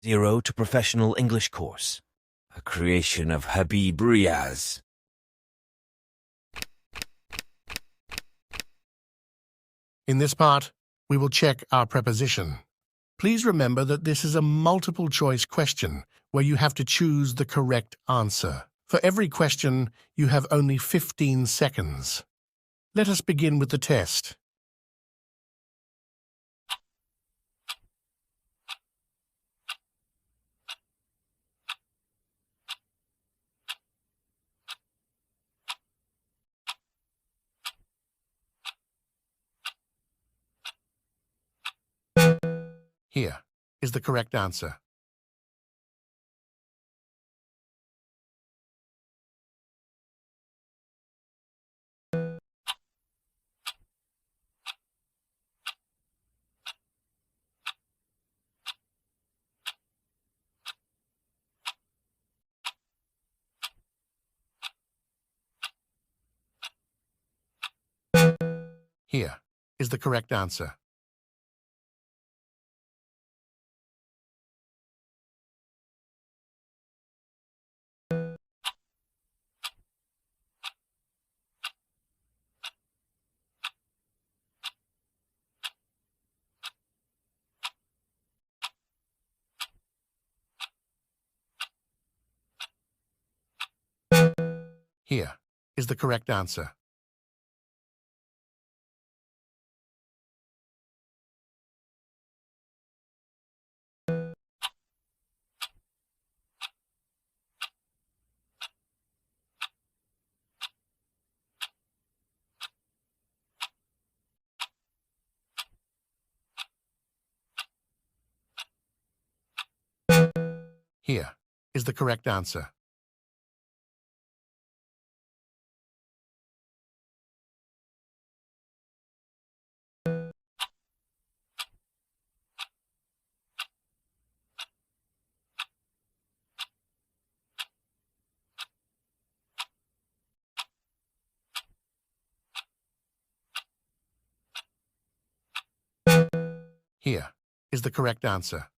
Zero to Professional English Course, a creation of Habib Riaz. In this part, we will check our preposition. Please remember that this is a multiple-choice question where you have to choose the correct answer. For every question, you have only 15 seconds. Let us begin with the test. Here is the correct answer. Here is the correct answer. Here is the correct answer. Here is the correct answer. Here is the correct answer.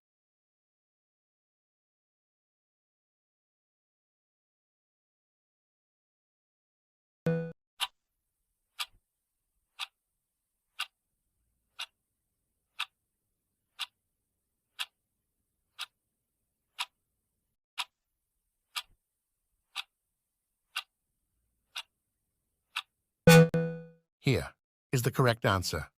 Here is the correct answer.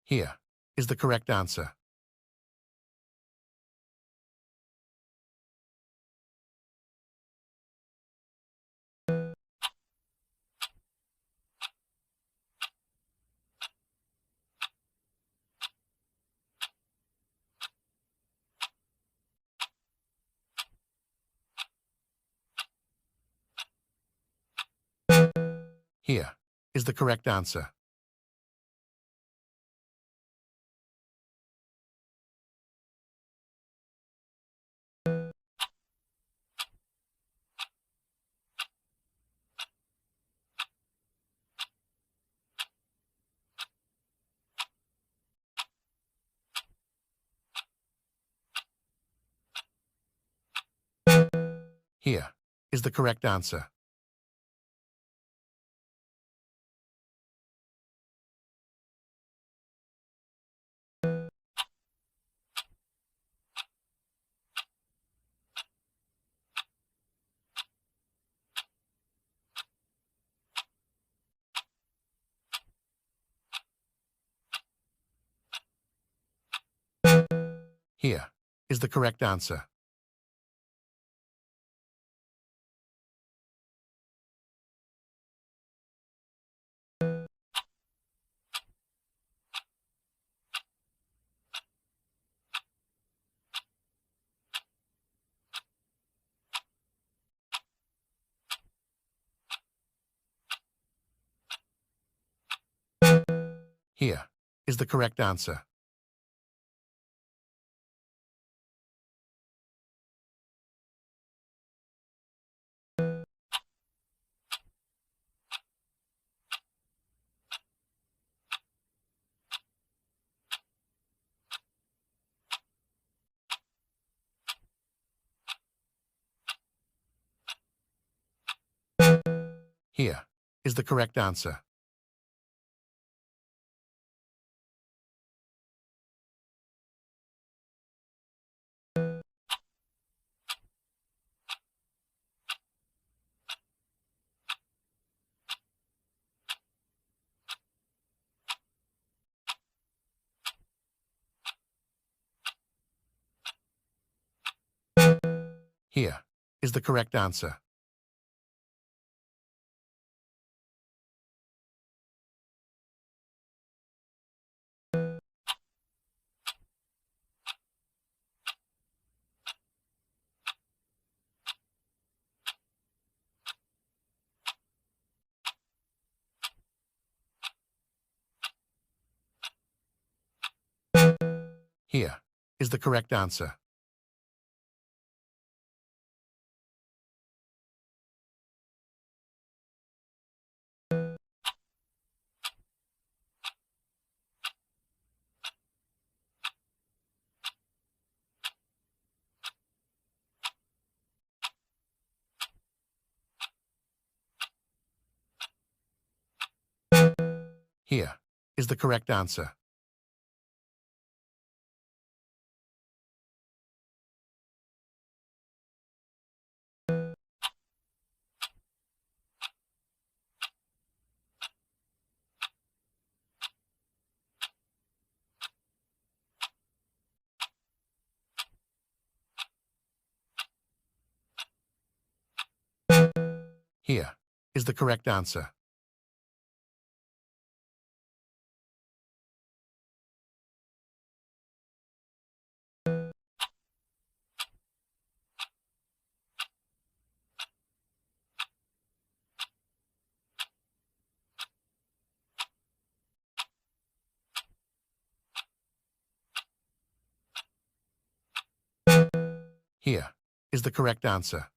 Here is the correct answer. Here is the correct answer. Here is the correct answer. Here is the correct answer. Here is the correct answer. Here is the correct answer. Here is the correct answer. Here is the correct answer. Here is the correct answer. Here is the correct answer. Here is the correct answer.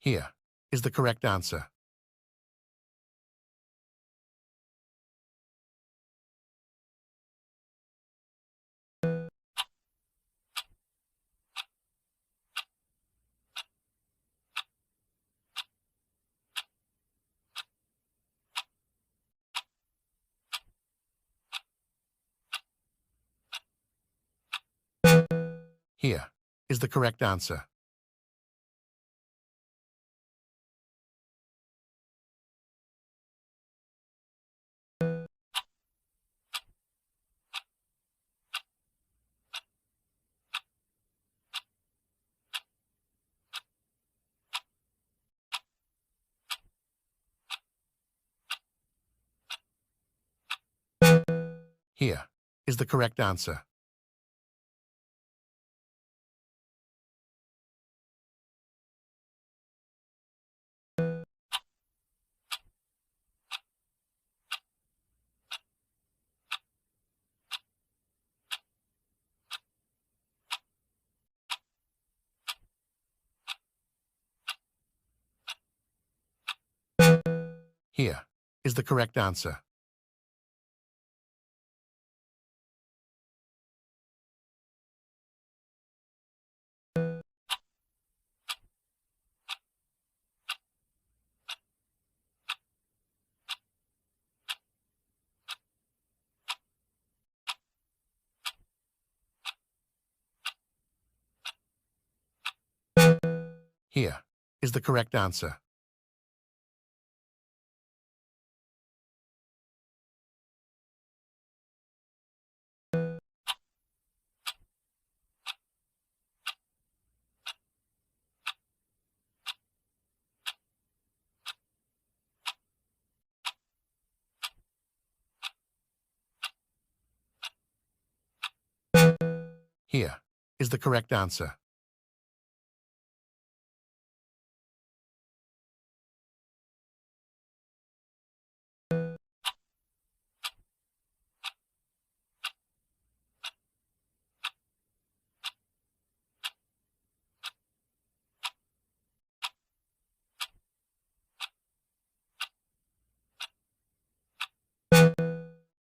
Here is the correct answer. Here is the correct answer. Here is the correct answer. Here is the correct answer. Here is the correct answer. Here is the correct answer.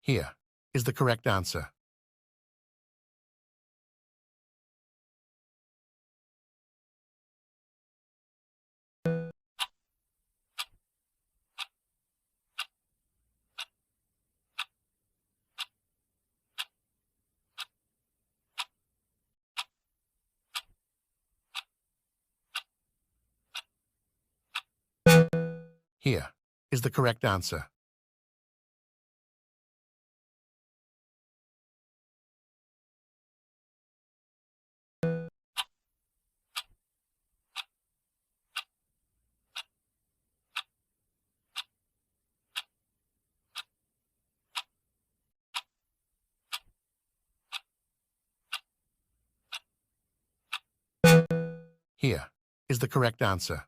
Here is the correct answer. Here is the correct answer. Here is the correct answer.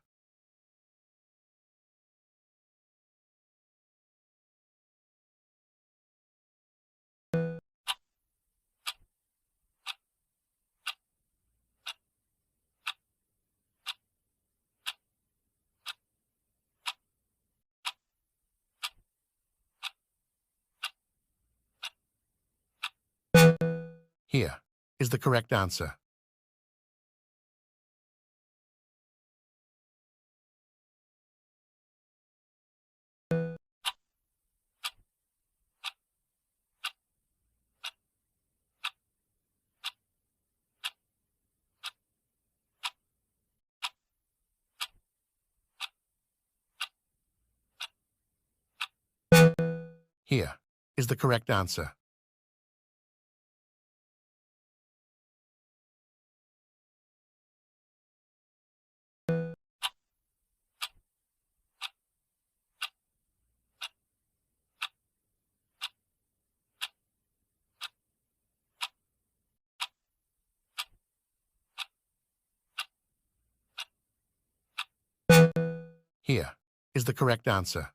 Here is the correct answer. Here is the correct answer. Here is the correct answer.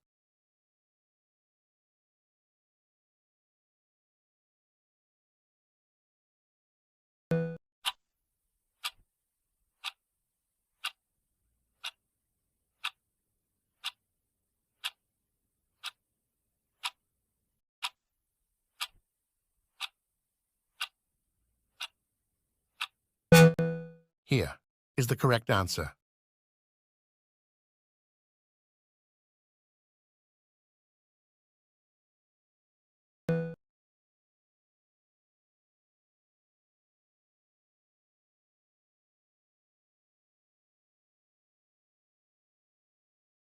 Here is the correct answer.